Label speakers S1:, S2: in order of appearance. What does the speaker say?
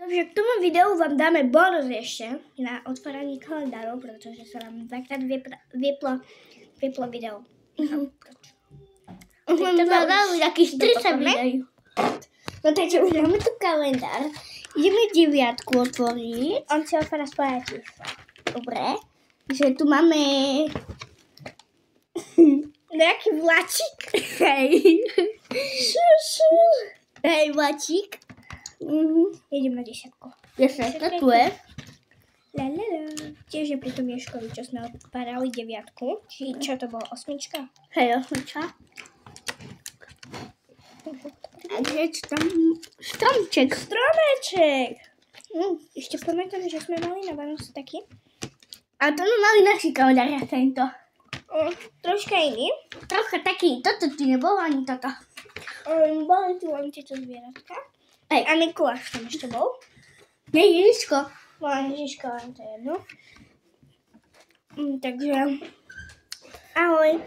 S1: Takže k tomu videu vám dáme bonus ještě na otvárání kalendáru, protože se nám dvakrát vyplo video.
S2: Už mám zadali takých 40 videí.
S1: No takže už máme tu kalendár. Ideme 9 otvoriť. On si otvára svoje čísla. Dobre. Že tu máme nejaký vláčik. Hej. Hej, vláčik. Idem na 10.
S2: 10, to tu je.
S1: Tiež je pri tom Ježkovi, čo sme otvárali 9. Či čo to bolo, 8?
S2: Hej, 8. Takže tam stromček.
S1: Stromeček. Ešte pamätám, že sme mali na Vánoce taký.
S2: A to sme mali naši kalendári tento.
S1: Troška iný.
S2: Trocha taký, toto tu nebolo ani toto.
S1: Boli tu len tieto zvieratka.
S2: Hej.
S1: A Mikuláš tam ešte bol.
S2: Nie, Ježiško.
S1: Bola Ježiška, len to je jedno. Takže ahoj.